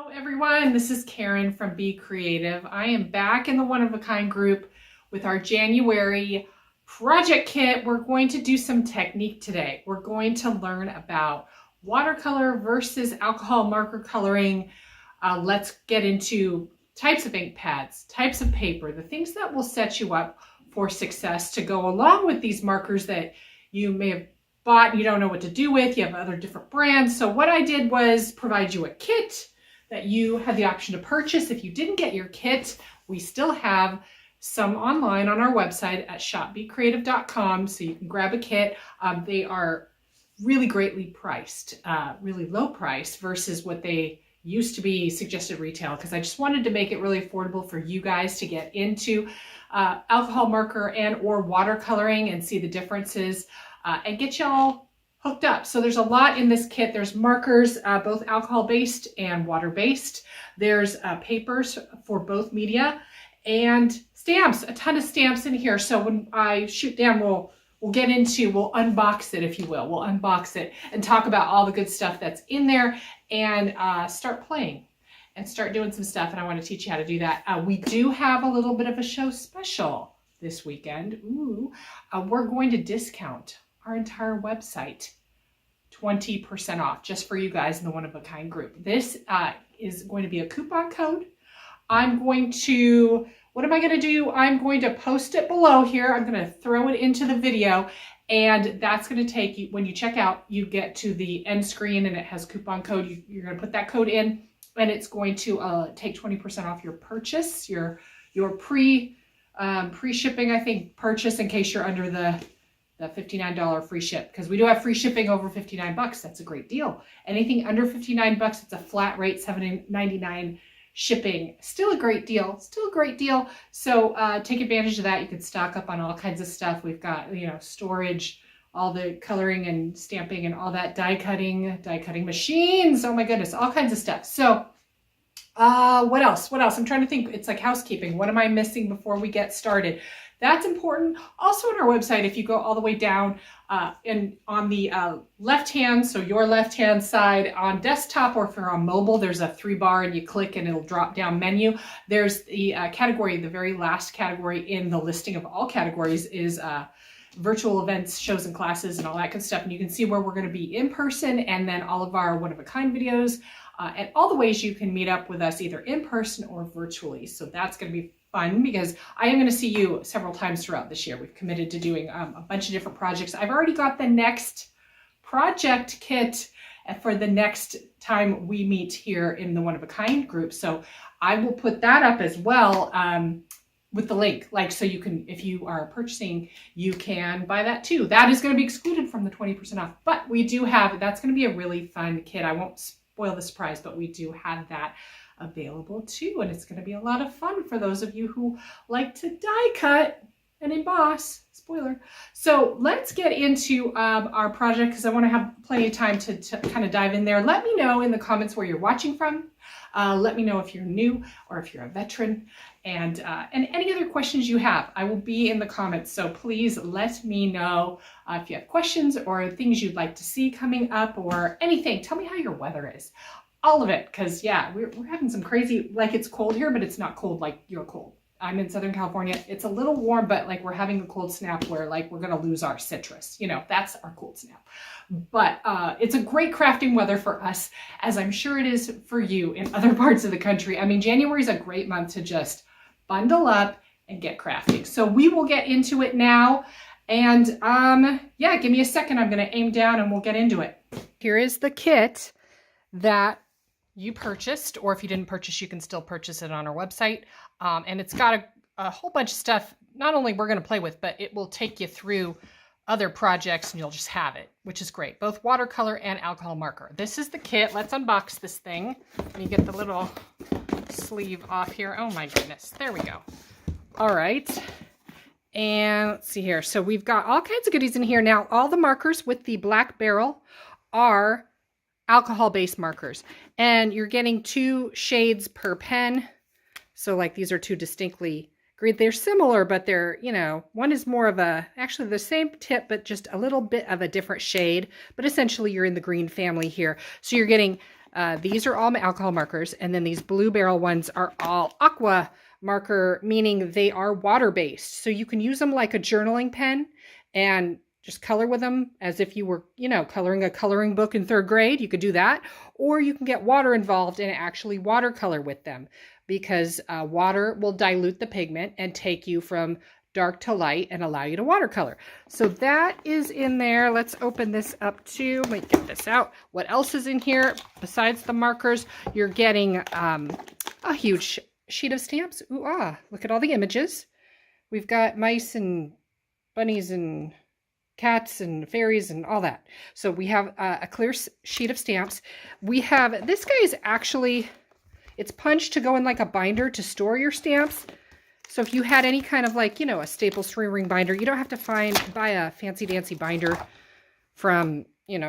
Hello everyone, this is Karen from Be Creative. I am back in the One of a Kind group with our January project kit. We're going to do some technique today. We're going to learn about watercolor versus alcohol marker coloring. Let's get into types of ink pads, types of paper, the things that will set you up for success to go along with these markers that you may have bought and you don't know what to do with. You have other different brands. So what I did was provide you a kit that you had the option to purchase. If you didn't get your kit, we still have some online on our website at shopbecreative.com, so you can grab a kit. They are really greatly priced, really low price versus what they used to be suggested retail, because I just wanted to make it really affordable for you guys to get into alcohol marker and or watercoloring and see the differences and get y'all hooked up. So there's a lot in this kit. There's markers, both alcohol-based and water-based. There's papers for both media and stamps, a ton of stamps in here. So when I shoot down, we'll unbox it, if you will. We'll unbox it and talk about all the good stuff that's in there and start playing and start doing some stuff. And I want to teach you how to do that. We do have a little bit of a show special this weekend. We're going to discount our entire website 20% off just for you guys in the One of a Kind group. This is going to be a coupon code. What am I going to do? I'm going to post it below here. I'm going to throw it into the video, and that's going to take you, when you check out, you get to the end screen and it has coupon code. You're going to put that code in, and it's going to take 20% off your purchase, your pre-shipping, I think, purchase, in case you're under the $59 free ship, because we do have free shipping over $59. That's a great deal. Anything under $59, it's a flat rate, $7.99 shipping. Still a great deal. So take advantage of that. You can stock up on all kinds of stuff. We've got, storage, all the coloring and stamping and all that, die cutting machines. Oh my goodness, all kinds of stuff. So what else? I'm trying to think. It's like housekeeping. What am I missing before we get started? That's important. Also on our website, if you go all the way down and on the left-hand, so your left-hand side on desktop, or if you're on mobile, there's a 3-bar and you click and it'll drop down menu. There's the category, the very last category in the listing of all categories is virtual events, shows and classes and all that good stuff. And you can see where we're going to be in person, and then all of our one-of-a-kind videos and all the ways you can meet up with us either in person or virtually. So that's going to be fun, because I am going to see you several times throughout this year. We've committed to doing a bunch of different projects. I've already got the next project kit for the next time we meet here in the One of a Kind group. So I will put that up as well with the link, so you can, if you are purchasing, you can buy that too. That is going to be excluded from the 20% off, but we do have, that's going to be a really fun kit. I won't spoil the surprise, but we do have that available too, and it's going to be a lot of fun for those of you who like to die cut and emboss. Spoiler. So let's get into our project, because I want to have plenty of time to kind of dive in there. Let me know in the comments where you're watching from. Let me know if you're new or if you're a veteran, and any other questions you have. I will be in the comments, so please let me know if you have questions or things you'd like to see coming up or anything. Tell me how your weather is. All of it, because we're having some crazy, it's cold here, but it's not cold like you're cold. I'm in Southern California. It's a little warm, but we're having a cold snap where we're going to lose our citrus. That's our cold snap. But it's a great crafting weather for us, as I'm sure it is for you in other parts of the country. I mean, January is a great month to just bundle up and get crafting. So we will get into it now. And give me a second. I'm going to aim down and we'll get into it. Here is the kit that you purchased, or if you didn't purchase, you can still purchase it on our website. And it's got a whole bunch of stuff, not only we're going to play with, but it will take you through other projects and you'll just have it, which is great. Both watercolor and alcohol marker. This is the kit. Let's unbox this thing. Let me get the little sleeve off here. Oh my goodness. There we go. All right. And let's see here. So we've got all kinds of goodies in here. Now, all the markers with the black barrel are alcohol-based markers, and you're getting 2 shades per pen. So these are 2 distinctly green. They're similar, but they're, one is more of actually the same tip, but just a little bit of a different shade. But essentially you're in the green family here. So you're getting These are all my alcohol markers, and then these blue barrel ones are all aqua marker, meaning they are water-based. So you can use them like a journaling pen and just color with them as if you were, coloring a coloring book in 3rd grade. You could do that. Or you can get water involved and actually watercolor with them, because water will dilute the pigment and take you from dark to light and allow you to watercolor. So that is in there. Let's open this up too. Let me get this out. What else is in here besides the markers? You're getting a huge sheet of stamps. Ooh, look at all the images. We've got mice and bunnies and cats and fairies and all that. So we have a clear sheet of stamps. We have, this guy is actually, it's punched to go in like a binder to store your stamps. So if you had any kind of like, a Staples 3-ring binder, you don't have to buy a fancy dancy binder from,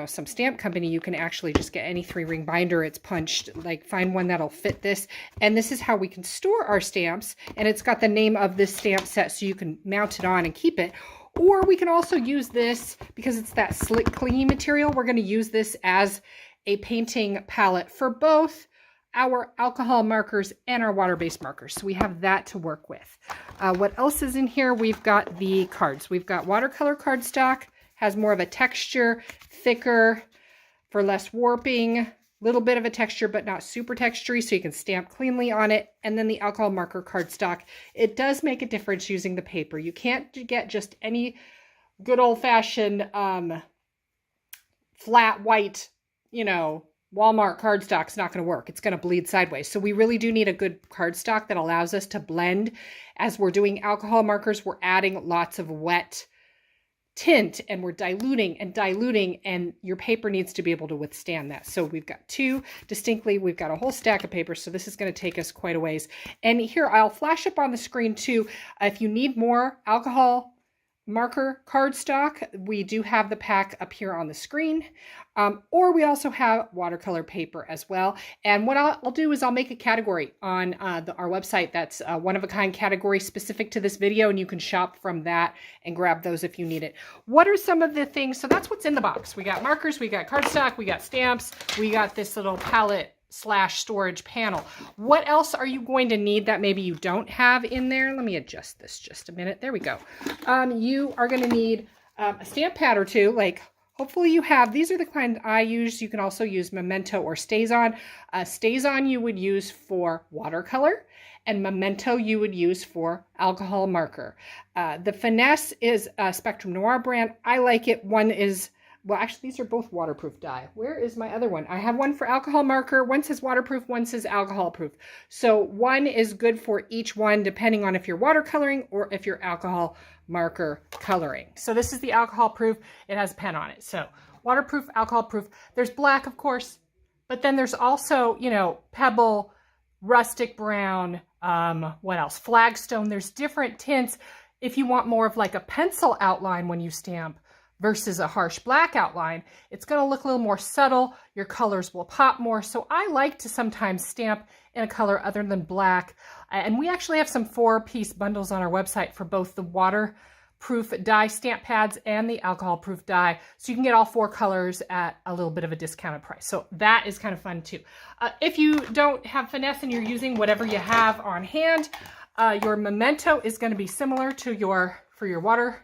some stamp company. You can actually just get any 3-ring binder. It's punched, like find one that'll fit this. And this is how we can store our stamps. And it's got the name of this stamp set so you can mount it on and keep it. Or we can also use this, because it's that slick clingy material, we're going to use this as a painting palette for both our alcohol markers and our water-based markers. So we have that to work with. What else is in here? We've got the cards. We've got watercolor cardstock, has more of a texture, thicker, for less warping, little bit of a texture, but not super textury, so you can stamp cleanly on it. And then the alcohol marker cardstock. It does make a difference using the paper. You can't get just any good old-fashioned flat white, Walmart cardstock's not going to work. It's going to bleed sideways. So we really do need a good cardstock that allows us to blend. As we're doing alcohol markers, we're adding lots of wet tint and we're diluting, and your paper needs to be able to withstand that. So we've got we've got a whole stack of paper. So this is going to take us quite a ways. And here I'll flash up on the screen too. If you need more alcohol marker cardstock, we do have the pack up here on the screen, or we also have watercolor paper as well. And what I'll do is I'll make a category on our website that's a one-of-a-kind category specific to this video, and you can shop from that and grab those if you need it. What are some of the things? So that's what's in the box. We got markers, we got cardstock, we got stamps, we got this little palette / storage panel. What else are you going to need that maybe you don't have in there? Let me adjust this just a minute. There we go. You are going to need a stamp pad or two. Like, hopefully you have, these are the kind I use. You can also use Memento or StazOn. StazOn you would use for watercolor, and Memento you would use for alcohol marker. The Finesse is a Spectrum Noir brand. I like it. One is, well, actually, these are both waterproof dye. Where is my other one? I have one for alcohol marker. One says waterproof, one says alcohol proof. So one is good for each one, depending on if you're watercoloring or if you're alcohol marker coloring. So this is the alcohol proof. It has a pen on it. So waterproof, alcohol proof. There's black, of course, but then there's also, pebble, rustic brown, what else? Flagstone. There's different tints. If you want more of like a pencil outline when you stamp, versus a harsh black outline, it's going to look a little more subtle. Your colors will pop more. So I like to sometimes stamp in a color other than black. And we actually have some 4-piece bundles on our website for both the waterproof dye stamp pads and the alcohol proof dye. So you can get all 4 colors at a little bit of a discounted price. So that is kind of fun too. If you don't have Finesse and you're using whatever you have on hand, your Memento is going to be similar to for your water.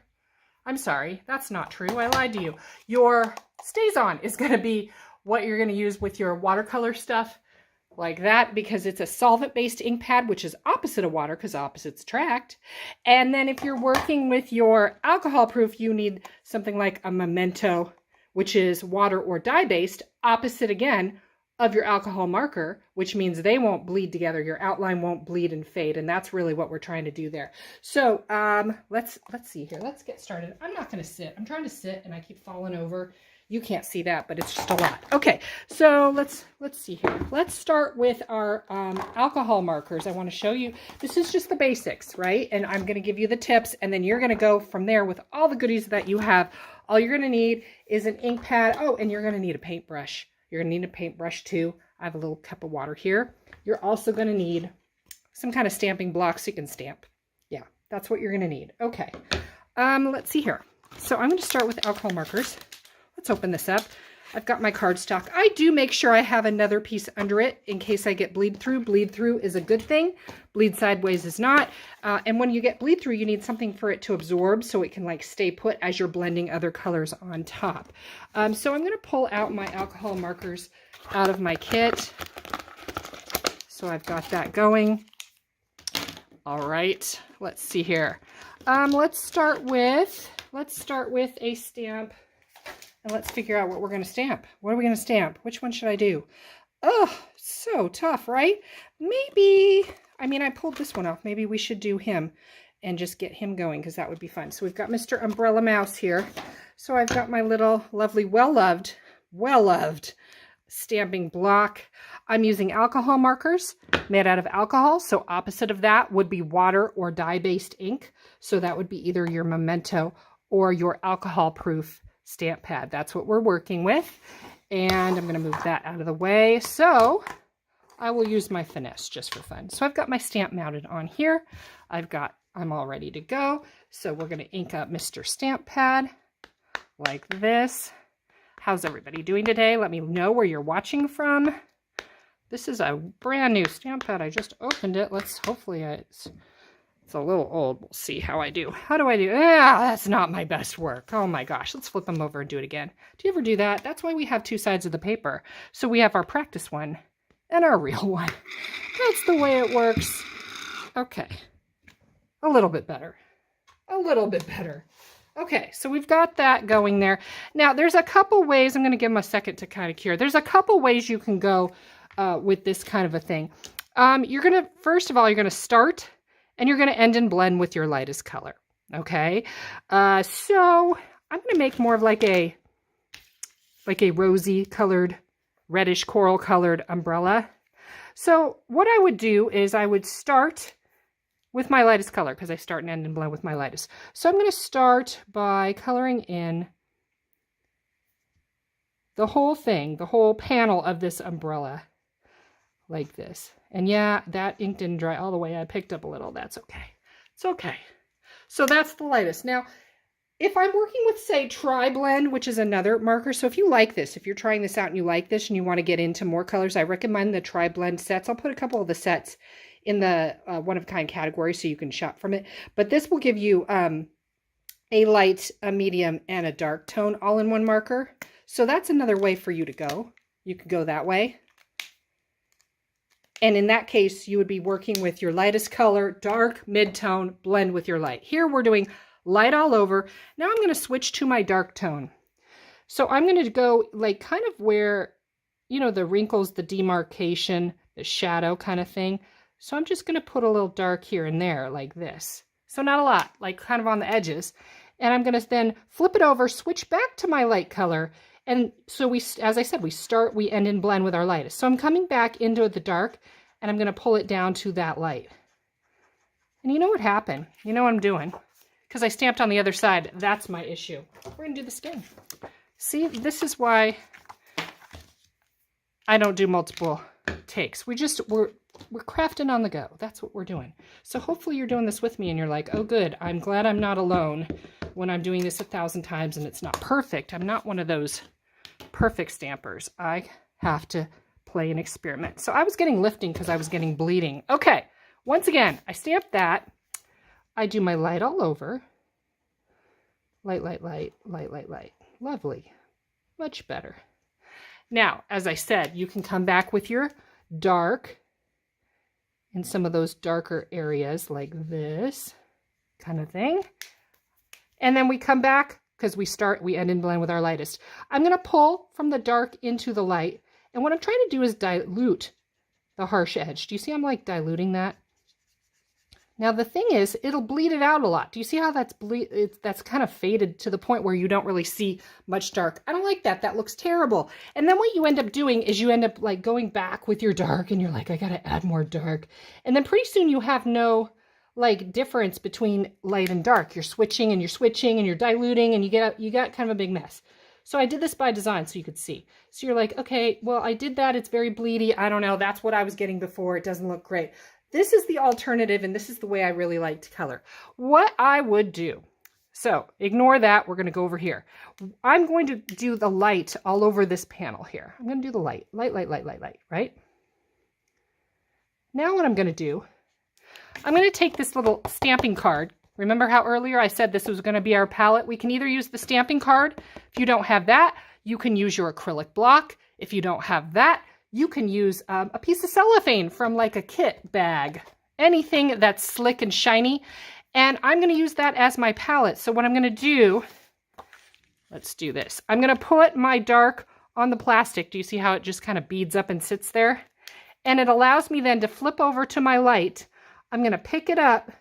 I'm sorry, that's not true. I lied to you. Your StazOn is going to be what you're going to use with your watercolor stuff like that, because it's a solvent-based ink pad, which is opposite of water because opposites attract. And then if you're working with your alcohol proof, you need something like a Memento, which is water or dye-based, opposite again of your alcohol marker, which means they won't bleed together. Your outline won't bleed and fade, and that's really what we're trying to do there. So let's see here. Let's get started. I'm not going to sit. I'm trying to sit, and I keep falling over. You can't see that, but it's just a lot. Okay, so let's see here. Let's start with our alcohol markers. I want to show you. This is just the basics, right? And I'm going to give you the tips, and then you're going to go from there with all the goodies that you have. All you're going to need is an ink pad. Oh, and you're going to need a paintbrush. You're going to need a paintbrush too. I have a little cup of water here. You're also going to need some kind of stamping block so you can stamp. Yeah, that's what you're going to need. Okay, let's see here. So I'm going to start with alcohol markers. Let's open this up. I've got my cardstock. I do make sure I have another piece under it in case I get bleed through. Bleed through is a good thing. Bleed sideways is not. And when you get bleed through, you need something for it to absorb so it can like stay put as you're blending other colors on top. So I'm going to pull out my alcohol markers out of my kit. So I've got that going. All right, let's see here. Let's start with a stamp. And let's figure out what we're going to stamp. What are we going to stamp? Which one should I do? Oh, so tough, right? Maybe, I mean, I pulled this one off. Maybe we should do him and just get him going because that would be fun. So we've got Mr. Umbrella Mouse here. So I've got my little lovely, well-loved stamping block. I'm using alcohol markers made out of alcohol. So opposite of that would be water or dye-based ink. So that would be either your Memento or your alcohol-proof stamp pad. That's what we're working with. And I'm going to move that out of the way. So I will use my finesse just for fun. So I've got my stamp mounted on here. I'm all ready to go. So we're going to ink up Mr. Stamp Pad like this. How's everybody doing today? Let me know where you're watching from. This is a brand new stamp pad. I just opened it. Hopefully it's a little old. We'll see how I do. How do I do? That's not my best work. Oh my gosh. Let's flip them over and do it again. Do you ever do that? That's why we have two sides of the paper. So we have our practice one and our real one. That's the way it works. Okay. A little bit better. A little bit better. Okay, so we've got that going there. Now, there's a couple ways. I'm going to give them a second to kind of cure. There's a couple ways you can go with this kind of a thing. First of all, you're going to start and you're going to end and blend with your lightest color. Okay, so I'm going to make more of like a rosy colored, reddish coral colored umbrella. So what I would do is I would start with my lightest color because I start and end and blend with my lightest. So I'm going to start by coloring in the whole thing, the whole panel of this umbrella like this. And yeah, that ink didn't dry all the way. I picked up a little. That's okay. It's okay. So that's the lightest. Now, if I'm working with, say, Tri-Blend, which is another marker, so if you like this, if you're trying this out and you like this and you want to get into more colors, I recommend the Tri-Blend sets. I'll put a couple of the sets in the one-of-a-kind category so you can shop from it. But this will give you a light, a medium, and a dark tone all in one marker. So that's another way for you to go. You could go that way. And in that case, you would be working with your lightest color, dark, mid-tone, blend with your light. Here we're doing light all over. Now I'm going to switch to my dark tone. So I'm going to go like kind of where, you know, the wrinkles, the demarcation, the shadow kind of thing. So I'm just going to put a little dark here and there like this. So not a lot, like kind of on the edges. And I'm going to then flip it over, switch back to my light color. And so we, as I said, we start, we end and blend with our lightest. So I'm coming back into the dark and I'm going to pull it down to that light. And you know what happened? You know what I'm doing? Because I stamped on the other side. That's my issue. We're going to do the skin. See, this is why I don't do multiple takes. We're crafting on the go. That's what we're doing. So hopefully you're doing this with me and you're like, oh good, I'm glad I'm not alone when I'm doing this 1,000 times and it's not perfect. I'm not one of those perfect stampers. I have to play and experiment. So I was getting lifting because I was getting bleeding. Okay, once again, I stamped that. I do my light all over. Light, light, light, light, light, light. Lovely. Much better. Now, as I said, you can come back with your dark in some of those darker areas like this kind of thing. And then we come back because we end and blend with our lightest. I'm going to pull from the dark into the light. And what I'm trying to do is dilute the harsh edge. Do you see I'm like diluting that? Now the thing is, it'll bleed it out a lot. Do you see how that's kind of faded to the point where you don't really see much dark? I don't like that. That looks terrible. And then what you end up doing is you end up like going back with your dark and you're like, I got to add more dark. And then pretty soon you have no like difference between light and dark. You're switching and you're diluting and you got kind of a big mess. So I did this by design so you could see. So you're like, okay, well, I did that. It's very bleedy. I don't know. That's what I was getting before. It doesn't look great. This is the alternative, and this is the way I really like to color. What I would do, So ignore that. We're going to go over here. I'm going to do the light all over this panel here. I'm going to do the light, right? Now what I'm going to do, I'm going to take this little stamping card. Remember how earlier I said this was going to be our palette? We can either use the stamping card. If you don't have that, you can use your acrylic block. If you don't have that, you can use a piece of cellophane from like a kit bag. Anything that's slick and shiny. And I'm going to use that as my palette. So what I'm going to do, let's do this. I'm going to put my dark on the plastic. Do you see how it just kind of beads up and sits there? And it allows me then to flip over to my light. I'm going to pick it up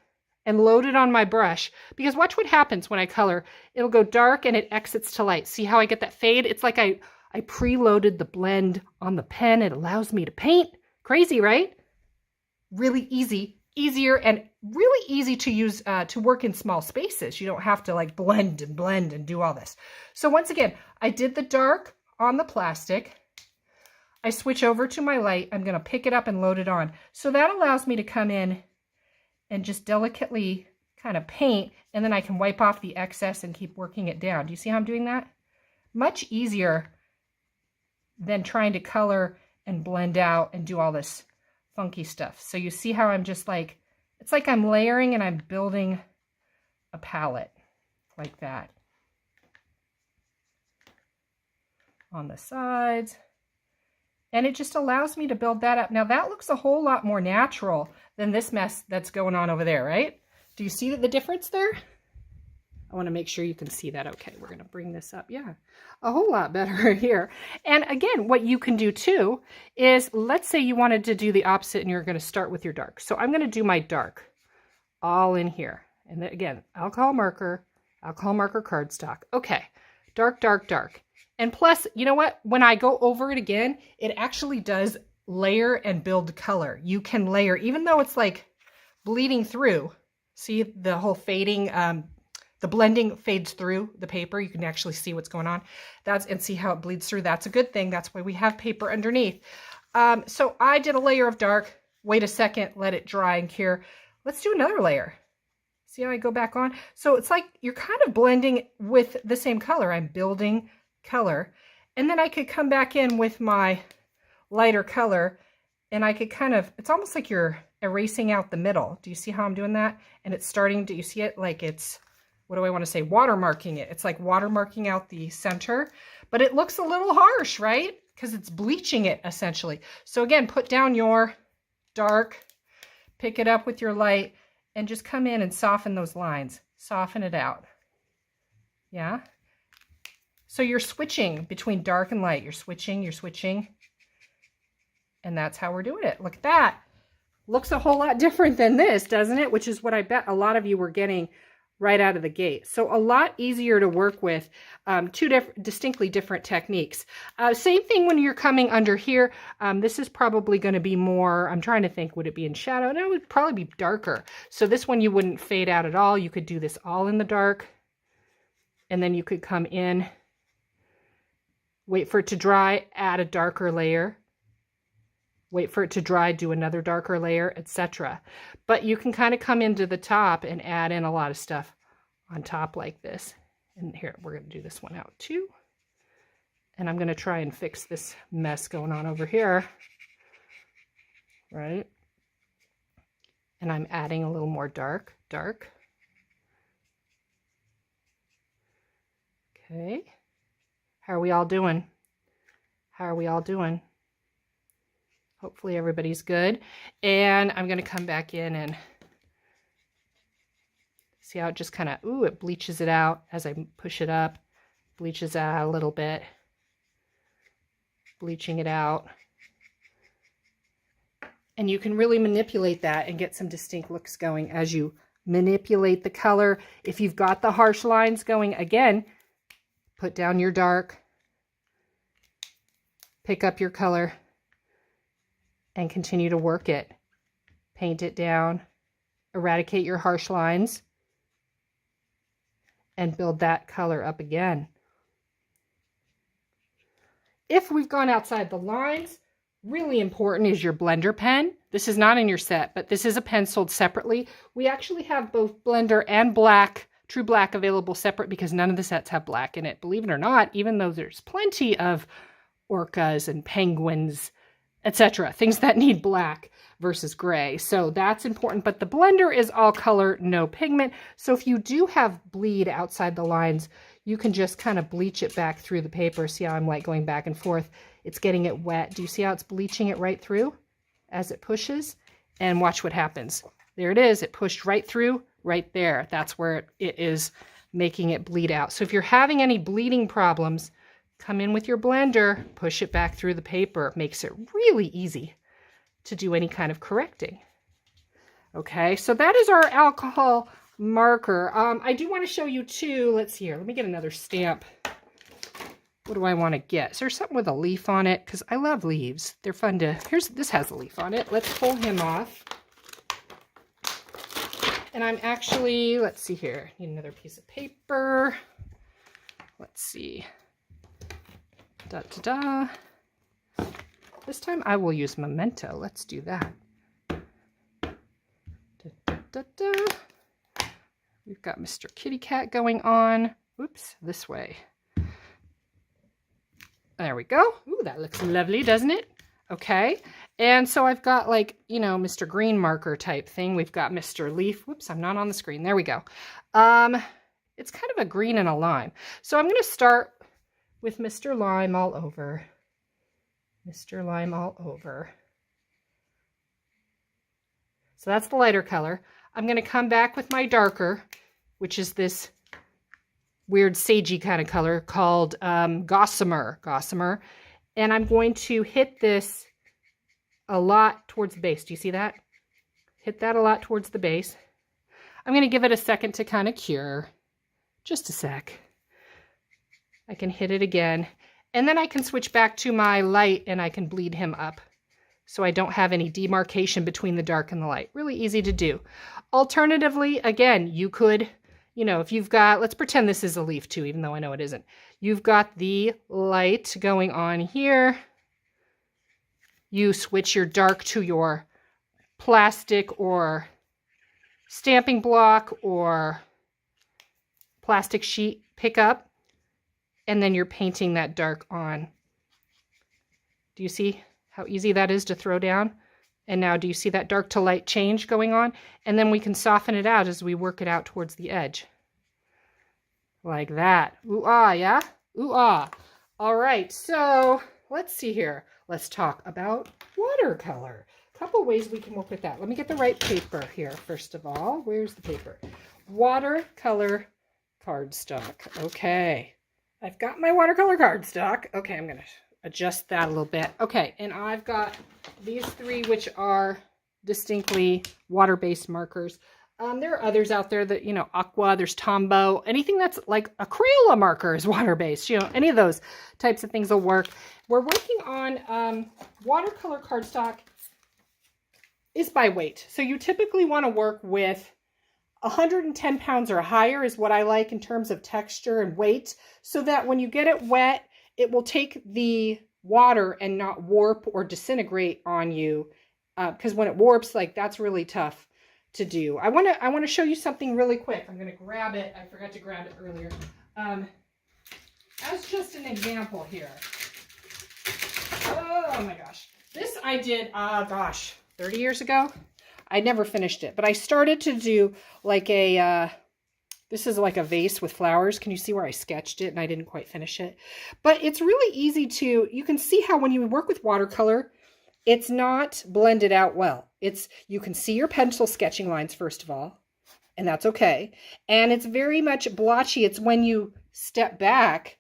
and load it on my brush, because watch what happens when I color. It'll go dark and it exits to light. See how I get that fade? It's like I preloaded the blend on the pen. It allows me to paint. Crazy, right? Really easier and really easy to use to work in small spaces. You don't have to like blend and do all this. So once again, I did the dark on the plastic. I switch over to my light. I'm going to pick it up and load it on. So that allows me to come in and just delicately kind of paint, and then I can wipe off the excess and keep working it down. Do you see how I'm doing that? Much easier than trying to color and blend out and do all this funky stuff. So you see how I'm just like, it's like I'm layering and I'm building a palette like that. On the sides. And it just allows me to build that up. Now that looks a whole lot more natural than this mess that's going on over there, right? Do you see the difference there? I want to make sure you can see that. Okay, we're going to bring this up. Yeah, a whole lot better here. And again, what you can do too is, let's say you wanted to do the opposite and you're going to start with your dark. So I'm going to do my dark all in here. And then again, alcohol marker cardstock. Okay, dark, dark, dark. And plus, you know what? When I go over it again, it actually does layer and build color. You can layer, even though it's like bleeding through. See the whole fading, the blending fades through the paper. You can actually see what's going on. And see how it bleeds through. That's a good thing. That's why we have paper underneath. So I did a layer of dark. Wait a second, let it dry and cure. Let's do another layer. See how I go back on? So it's like you're kind of blending with the same color. I'm building color, and then I could come back in with my lighter color, and I could kind of, it's almost like you're erasing out the middle. Do you see how I'm doing that? And it's starting, do you see it? Like it's, what do I want to say? Watermarking it. It's like watermarking out the center, but it looks a little harsh, right? Because it's bleaching it essentially. So again, put down your dark, pick it up with your light, and just come in and soften those lines. Soften it out. Yeah. So you're switching between dark and light. You're switching. And that's how we're doing it. Look at that. Looks a whole lot different than this, doesn't it? Which is what I bet a lot of you were getting right out of the gate. So a lot easier to work with, two distinctly different techniques. Same thing when you're coming under here. This is probably going to be more, I'm trying to think, would it be in shadow? No, it would probably be darker. So this one you wouldn't fade out at all. You could do this all in the dark. And then you could come in, wait for it to dry, add a darker layer. Wait for it to dry, do another darker layer, etc. But you can kind of come into the top and add in a lot of stuff on top like this. And here, we're going to do this one out too. And I'm going to try and fix this mess going on over here. Right? And I'm adding a little more dark. Okay. How are we all doing? Hopefully everybody's good. And I'm going to come back in and see how it just kind of, ooh, it bleaches it out as I push it up. Bleaches out a little bit. Bleaching it out. And you can really manipulate that and get some distinct looks going as you manipulate the color. If you've got the harsh lines going, again, put down your dark. Pick up your color. And continue to work it. Paint it down, eradicate your harsh lines, and build that color up again. If we've gone outside the lines, really important is your blender pen. This is not in your set, but this is a pen sold separately. We actually have both blender and black True Black available separate because none of the sets have black in it. Believe it or not, even though there's plenty of orcas and penguins, etc., things that need black versus gray. So that's important. But the blender is all color, no pigment. So if you do have bleed outside the lines, you can just kind of bleach it back through the paper. See how I'm like going back and forth? It's getting it wet. Do you see how it's bleaching it right through as it pushes? And watch what happens. There it is. It pushed right through, right there. That's where it is making it bleed out. So if you're having any bleeding problems, come in with your blender, push it back through the paper. It makes it really easy to do any kind of correcting. Okay, so that is our alcohol marker. I do want to show you too, let's see here, let me get another stamp. What do I want to get? Is there something with a leaf on it? Because I love leaves. They're fun to, this has a leaf on it. Let's pull him off. And I'm actually, let's see here, need another piece of paper. Let's see. Da, da, da. This time I will use Memento. Let's do that. Da, da, da, da. We've got Mr. Kitty Cat going on. Oops, this way. There we go. Ooh, that looks lovely, doesn't it? Okay. And so I've got like, you know, Mr. Green marker type thing. We've got Mr. Leaf. Whoops, I'm not on the screen. There we go. It's kind of a green and a lime. So I'm going to start with Mr. Lime all over. Mr. Lime all over. So that's the lighter color. I'm going to come back with my darker, which is this weird sagey kind of color called Gossamer. And I'm going to hit this a lot towards the base. Do you see that? Hit that a lot towards the base. I'm going to give it a second to kind of cure. Just a sec. I can hit it again. And then I can switch back to my light and I can bleed him up. So I don't have any demarcation between the dark and the light. Really easy to do. Alternatively, again, you could, you know, if you've got, let's pretend this is a leaf too, even though I know it isn't. You've got the light going on here. You switch your dark to your plastic or stamping block or plastic sheet pickup, and then you're painting that dark on. Do you see how easy that is to throw down? And now do you see that dark to light change going on? And then we can soften it out as we work it out towards the edge. Like that. Ooh, ah, yeah? Ooh, ah. All right, so let's see here. Let's talk about watercolor. A couple ways we can work with that. Let me get the right paper here, first of all. Where's the paper? Watercolor cardstock. Okay. I've got my watercolor cardstock. Okay, I'm going to adjust that a little bit. Okay, and I've got these three, which are distinctly water-based markers. There are others out there that, you know, Aqua, there's Tombow, anything that's like a Crayola marker is water-based. You know, any of those types of things will work. We're working on watercolor cardstock is by weight. So you typically want to work with 110 pounds or higher is what I like in terms of texture and weight, so that when you get it wet, it will take the water and not warp or disintegrate on you. Because when it warps, like, that's really tough to do. I want to show you something really quick. I'm going to grab it. I forgot to grab it earlier. As just an example here. Oh my gosh. This I did, 30 years ago. I never finished it, but I started to do like a, this is like a vase with flowers. Can you see where I sketched it and I didn't quite finish it? But it's really easy to, you can see how when you work with watercolor, it's not blended out well. You can see your pencil sketching lines, first of all, and that's okay. And it's very much blotchy. It's when you step back,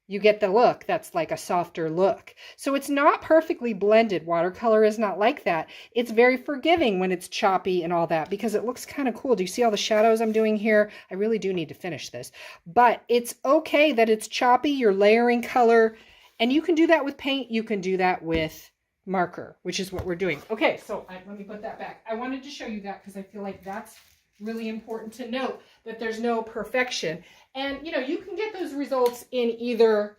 you get the look that's like a softer look. So it's not perfectly blended. Watercolor is not like that. It's very forgiving when it's choppy and all that because it looks kind of cool. Do you see all the shadows I'm doing here? I really do need to finish this. But it's okay that it's choppy. You're layering color. And you can do that with paint. You can do that with marker, which is what we're doing. Okay, so let me put that back. I wanted to show you that because I feel like that's really important to note, that there's no perfection. And, you know, you can get those results in either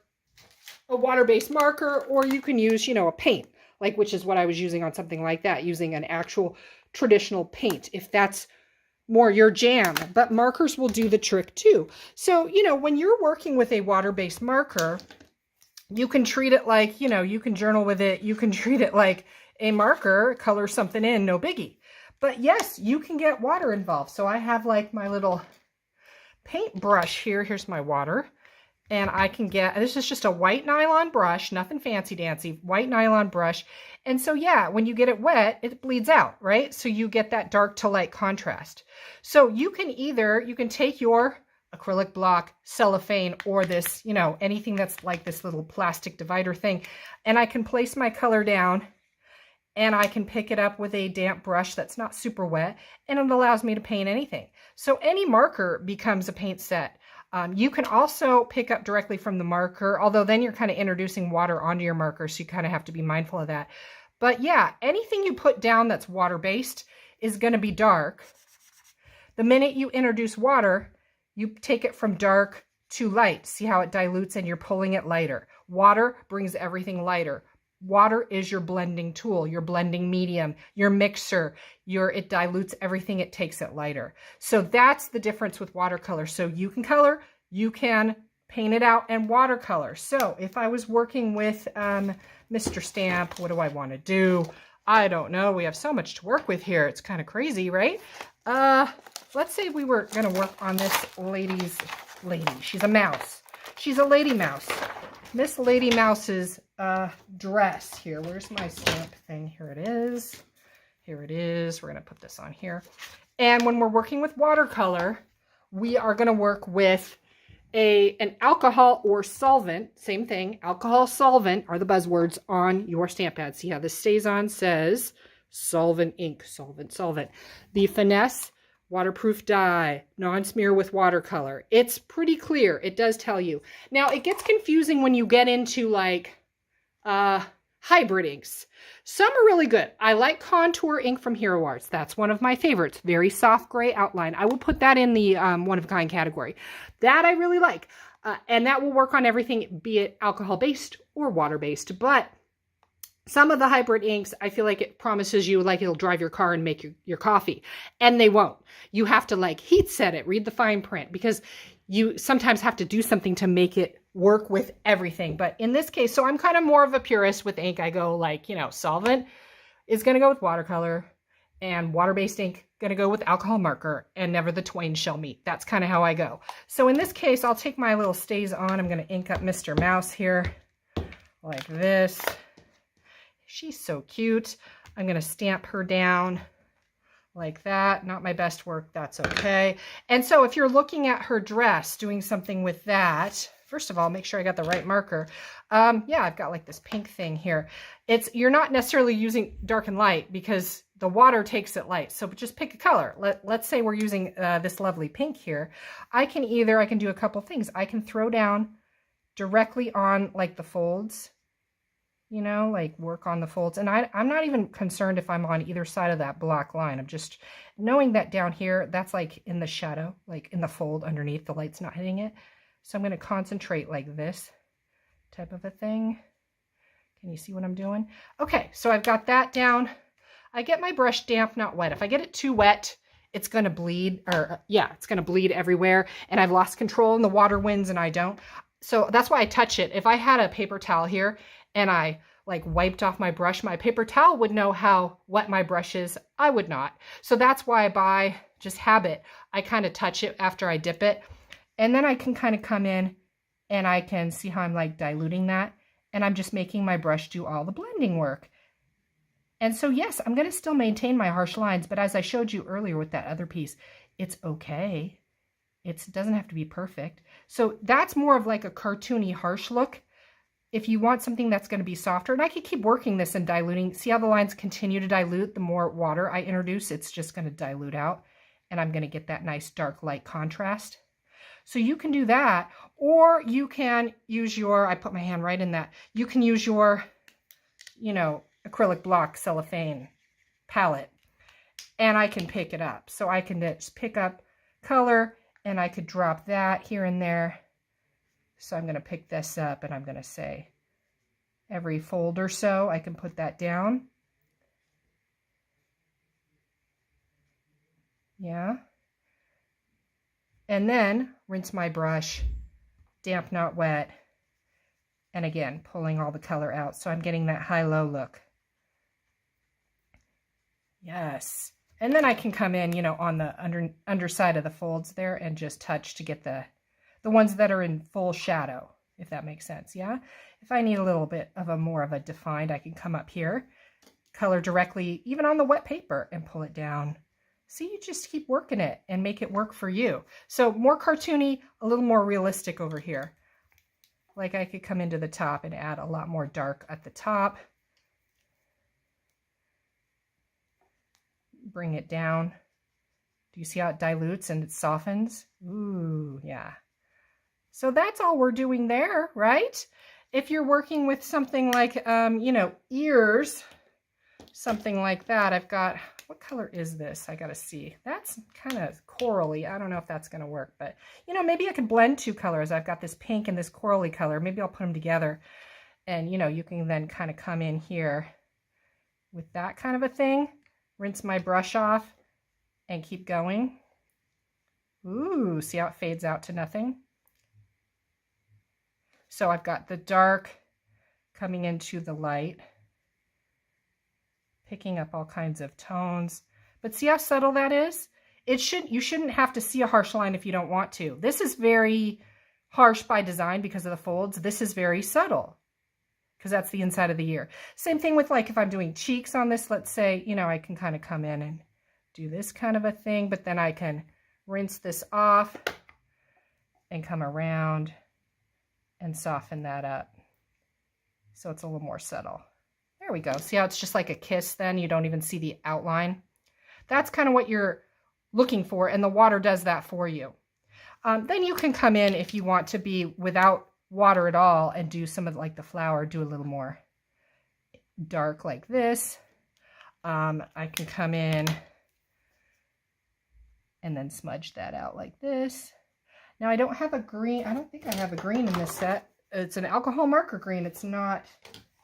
a water-based marker or you can use, you know, a paint, which is what I was using on something like that, using an actual traditional paint, if that's more your jam, but markers will do the trick too. So, you know, when you're working with a water-based marker, you can treat it like, you know, you can journal with it. You can treat it like a marker, color something in, no biggie. But yes, you can get water involved. So I have like my little paintbrush here. Here's my water. And I can get, this is just a white nylon brush, nothing fancy dancy, white nylon brush. And so yeah, when you get it wet, it bleeds out, right? So you get that dark to light contrast. So you can either, you can take your acrylic block, cellophane, or this, you know, anything that's like this little plastic divider thing. And I can place my color down and I can pick it up with a damp brush that's not super wet, and it allows me to paint anything. So any marker becomes a paint set. You can also pick up directly from the marker, although then you're kind of introducing water onto your marker, so you kind of have to be mindful of that. But yeah, anything you put down that's water-based is going to be dark. The minute you introduce water, you take it from dark to light. See how it dilutes and you're pulling it lighter. Water brings everything lighter. Water is your blending tool, your blending medium, your mixer, it dilutes everything, it takes it lighter. So that's the difference with watercolor. So you can color, you can paint it out, and watercolor. So if I was working with Mr. Stamp, what do I want to do? I don't know. We have so much to work with here. It's kind of crazy, right? Let's say we were going to work on this lady. She's a mouse. She's a lady mouse. Miss Lady Mouse's dress here. Where's my stamp thing? Here it is. Here it is. We're going to put this on here. And when we're working with watercolor, we are going to work with an alcohol or solvent. Same thing. Alcohol, solvent are the buzzwords on your stamp pad. See how this stays on? Says solvent ink. Solvent, solvent. The Finesse waterproof dye, non-smear with watercolor. It's pretty clear. It does tell you. Now, it gets confusing when you get into like hybrid inks. Some are really good. I like Contour ink from Hero Arts. That's one of my favorites. Very soft gray outline. I will put that in the one-of-a-kind category. That I really like. And that will work on everything, be it alcohol-based or water-based. But some of the hybrid inks, I feel like it promises you like it'll drive your car and make your coffee. And they won't. You have to like heat set it, read the fine print, because you sometimes have to do something to make it work with everything. But in this case, so I'm kind of more of a purist with ink. I go like, you know, solvent is going to go with watercolor, and water-based ink going to go with alcohol marker, and never the twain shall meet. That's kind of how I go. So in this case, I'll take my little stays on. I'm going to ink up Mr. Mouse here like this. She's so cute. I'm going to stamp her down like that. Not my best work. That's okay. And so if you're looking at her dress, doing something with that, first of all, make sure I got the right marker. Yeah, I've got like this pink thing here. You're not necessarily using dark and light because the water takes it light. So just pick a color. Let's say we're using this lovely pink here. I can do a couple things. I can throw down directly on like the folds, you know, like work on the folds. And I'm not even concerned if I'm on either side of that black line. I'm just knowing that down here, that's like in the shadow, like in the fold underneath, the light's not hitting it. So I'm going to concentrate like this type of a thing. Can you see what I'm doing? Okay, so I've got that down. I get my brush damp, not wet. If I get it too wet, it's going to bleed, or yeah, it's going to bleed everywhere. And I've lost control and the water wins and I don't. So that's why I touch it. If I had a paper towel here and I like wiped off my brush, my paper towel would know how wet my brush is. I would not. So that's why by just habit, I kind of touch it after I dip it. And then I can kind of come in and I can see how I'm like diluting that. And I'm just making my brush do all the blending work. And so yes, I'm going to still maintain my harsh lines, but as I showed you earlier with that other piece, it's okay. It doesn't have to be perfect. So that's more of like a cartoony harsh look. If you want something that's going to be softer, and I could keep working this and diluting. See how the lines continue to dilute? The more water I introduce, it's just going to dilute out. And I'm going to get that nice dark light contrast. So you can do that, or you can use your, I put my hand right in that. You can use your, you know, acrylic block cellophane palette, and I can pick it up. So I can just pick up color, and I could drop that here and there. So I'm going to pick this up and I'm going to say every fold or so, I can put that down. Yeah. And then rinse my brush, damp, not wet. And again, pulling all the color out. So I'm getting that high-low look. Yes. And then I can come in, you know, on the underside of the folds there and just touch to get the ones that are in full shadow, if that makes sense. Yeah. If I need a little bit of a more of a defined, I can come up here, color directly, even on the wet paper, and pull it down. So you just keep working it and make it work for you. So more cartoony, a little more realistic over here. Like I could come into the top and add a lot more dark at the top. Bring it down. Do you see how it dilutes and it softens? Ooh, yeah. So that's all we're doing there, right? If you're working with something like, you know, ears, something like that, I've got, what color is this? I got to see. That's kind of corally. I don't know if that's going to work, but, you know, maybe I could blend two colors. I've got this pink and this corally color. Maybe I'll put them together. And, you know, you can then kind of come in here with that kind of a thing. Rinse my brush off and keep going. Ooh, see how it fades out to nothing? So I've got the dark coming into the light, picking up all kinds of tones. But see how subtle that is? You shouldn't have to see a harsh line if you don't want to. This is very harsh by design because of the folds. This is very subtle, because that's the inside of the ear. Same thing with, like, if I'm doing cheeks on this, let's say, you know, I can kind of come in and do this kind of a thing, but then I can rinse this off and come around and soften that up. So it's a little more subtle. There we go. See how it's just like a kiss then? You don't even see the outline. That's kind of what you're looking for, and the water does that for you. Then you can come in if you want to be without water at all and do some of like the flower, do a little more dark like this. I can come in and then smudge that out like this. Now I don't have a green, I don't think I have a green in this set. It's an alcohol marker green. It's not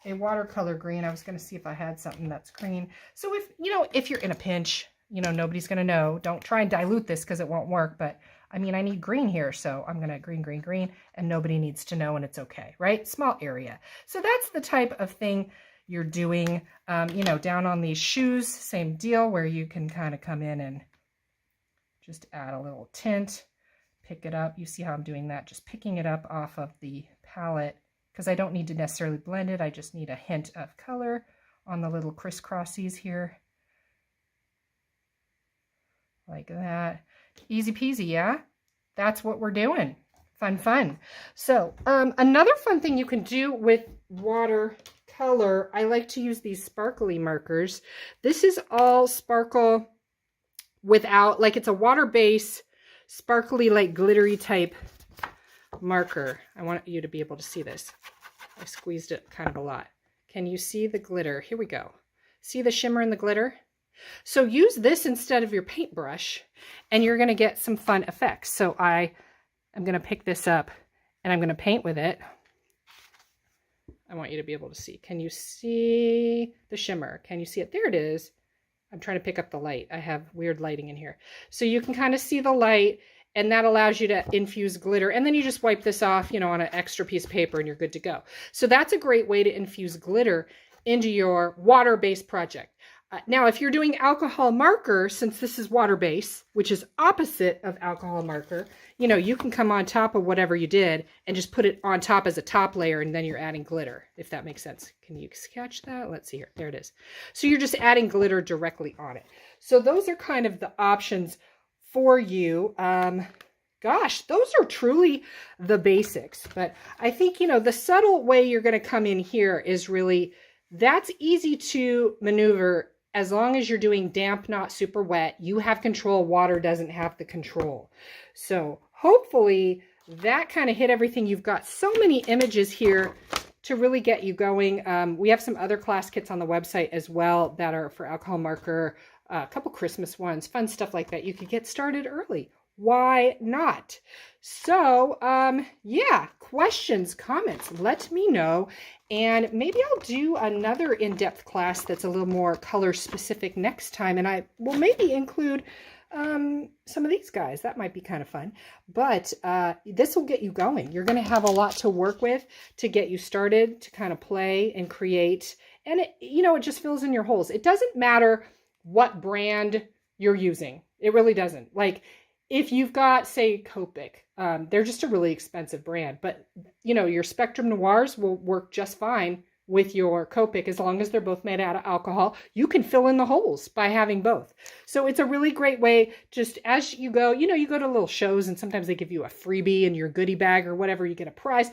a watercolor green. I was going to see if I had something that's green. So if, you know, if you're in a pinch, you know, nobody's going to know. Don't try and dilute this because it won't work. But I mean, I need green here. So I'm going to green, green, green, and nobody needs to know, and it's okay, right? Small area. So that's the type of thing you're doing, you know, down on these shoes, same deal, where you can kind of come in and just add a little tint, pick it up. You see how I'm doing that, just picking it up off of the palette, because I don't need to necessarily blend it. I just need a hint of color on the little crisscrossies here. Like that. Easy peasy, yeah? That's what we're doing. Fun, fun. So another fun thing you can do with watercolor, I like to use these sparkly markers. This is all sparkle without, like, it's a water base, sparkly, like glittery type marker. I want you to be able to see this. I squeezed it kind of a lot. Can you see the glitter? Here we go. See the shimmer and the glitter? So use this instead of your paintbrush, and you're going to get some fun effects. So I am going to pick this up and I'm going to paint with it. I want you to be able to see. Can you see the shimmer? Can you see it? There it is. I'm trying to pick up the light. I have weird lighting in here. So you can kind of see the light, and that allows you to infuse glitter. And then you just wipe this off, you know, on an extra piece of paper, and you're good to go. So that's a great way to infuse glitter into your water-based project. Now, if you're doing alcohol marker, since this is water-based, which is opposite of alcohol marker, you know, you can come on top of whatever you did and just put it on top as a top layer, and then you're adding glitter, if that makes sense. Can you catch that? Let's see here. There it is. So you're just adding glitter directly on it. So those are kind of the options for you. Gosh, those are truly the basics. But I think, you know, the subtle way you're going to come in here is really, that's easy to maneuver. As long as you're doing damp, not super wet, you have control. Water doesn't have the control. So hopefully that kind of hit everything. You've got so many images here to really get you going. We have some other class kits on the website as well that are for alcohol marker, a couple Christmas ones, fun stuff like that. You could get started early. Why not? So, yeah, questions, comments, let me know. And maybe I'll do another in-depth class that's a little more color specific next time. And I will maybe include some of these guys. That might be kind of fun, but this will get you going. You're going to have a lot to work with to get you started, to kind of play and create. And it, you know, it just fills in your holes. It doesn't matter what brand you're using. It really doesn't. Like if you've got, say, Copic, they're just a really expensive brand, but you know, your Spectrum Noirs will work just fine with your Copic as long as they're both made out of alcohol. You can fill in the holes by having both. So it's a really great way, just as you go, you know, you go to little shows and sometimes they give you a freebie in your goodie bag or whatever, you get a prize.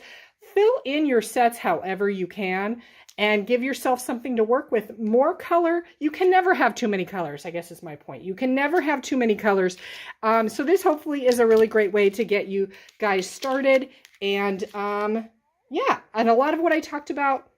Fill in your sets however you can and give yourself something to work with. More color. You can never have too many colors, I guess is my point. You can never have too many colors. So this hopefully is a really great way to get you guys started. And yeah, and a lot of what I talked about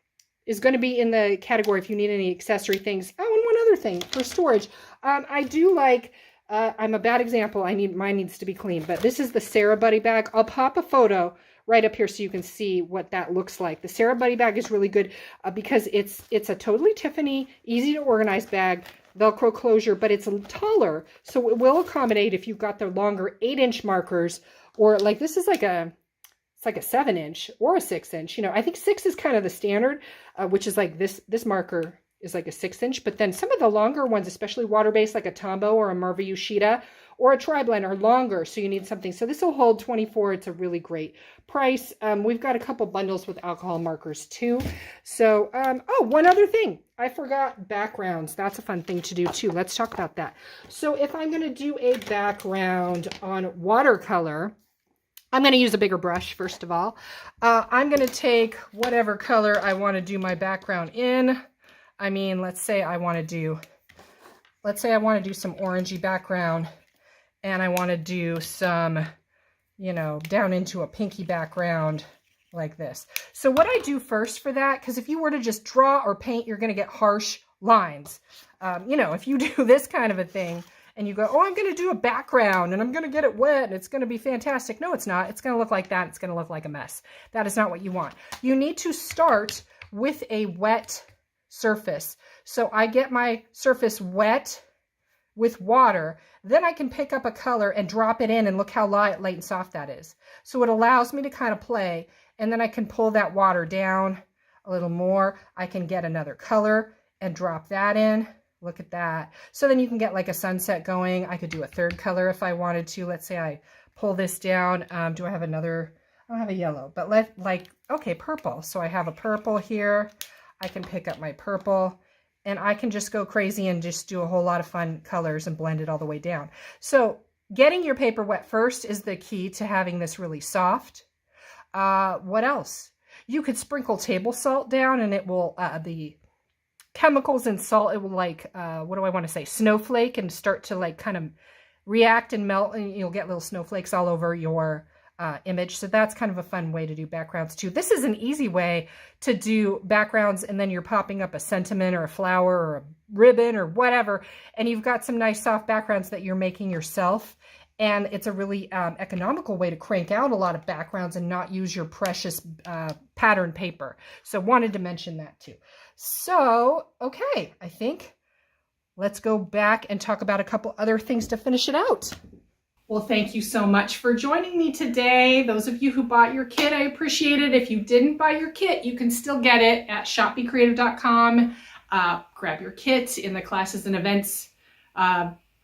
is going to be in the category if you need any accessory things. Oh, and one other thing for storage. I do like, I'm a bad example. Mine needs to be clean, but this is the Sarah Buddy bag. I'll pop a photo right up here so you can see what that looks like. The Sarah Buddy bag is really good because it's a totally Tiffany, easy to organize bag, Velcro closure, but it's taller. So it will accommodate if you've got the longer 8-inch markers, or like this is like it's like a 7-inch or a 6-inch. You know, I think 6 is kind of the standard, which is like this marker is like a 6-inch, but then some of the longer ones, especially water-based, like a Tombow or a Marva Yoshida or a Tri-Blend, are longer, so you need something. So this will hold 24. It's a really great price. We've got a couple bundles with alcohol markers too. So, oh, one other thing. I forgot backgrounds. That's a fun thing to do too. Let's talk about that. So if I'm going to do a background on watercolor, I'm going to use a bigger brush, first of all. I'm going to take whatever color I want to do my background in. I mean, let's say I want to do some orangey background, and I want to do some, you know, down into a pinky background like this. So what I do first for that, because if you were to just draw or paint, you're going to get harsh lines. You know, if you do this kind of a thing, and you go, oh, I'm going to do a background and I'm going to get it wet and it's going to be fantastic. No, it's not. It's going to look like that. It's going to look like a mess. That is not what you want. You need to start with a wet surface. So I get my surface wet with water. Then I can pick up a color and drop it in and look how light and soft that is. So it allows me to kind of play, and then I can pull that water down a little more. I can get another color and drop that in. Look at that. So then you can get like a sunset going. I could do a third color if I wanted to. Let's say I pull this down. Do I have another? I don't have a yellow, but okay, purple. So I have a purple here. I can pick up my purple and I can just go crazy and just do a whole lot of fun colors and blend it all the way down. So getting your paper wet first is the key to having this really soft. What else? You could sprinkle table salt down and it will, the chemicals and salt, it will like, what do I want to say? Snowflake and start to like kind of react and melt, and you'll get little snowflakes all over your image. So that's kind of a fun way to do backgrounds too. This is an easy way to do backgrounds, and then you're popping up a sentiment or a flower or a ribbon or whatever, and you've got some nice soft backgrounds that you're making yourself. And it's a really economical way to crank out a lot of backgrounds and not use your precious pattern paper. So wanted to mention that too. So, okay, I think let's go back and talk about a couple other things to finish it out. Well, thank you so much for joining me today. Those of you who bought your kit, I appreciate it. If you didn't buy your kit, you can still get it at shopbecreative.com. Grab your kit in the classes and events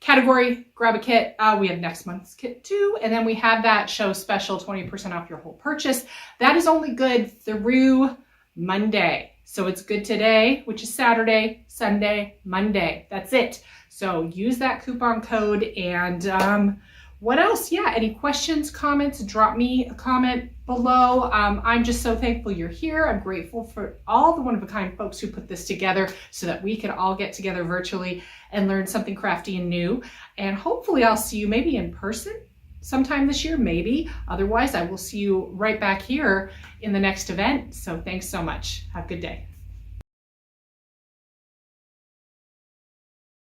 category, grab a kit. We have next month's kit too. And then we have that show special 20% off your whole purchase. That is only good through Monday. So it's good today, which is Saturday, Sunday, Monday. That's it. So use that coupon code. And what else? Yeah, any questions, comments, drop me a comment below. I'm just so thankful you're here. I'm grateful for all the one-of-a-kind folks who put this together so that we could all get together virtually and learn something crafty and new. And hopefully I'll see you maybe in person sometime this year, maybe. Otherwise, I will see you right back here in the next event. So thanks so much. Have a good day.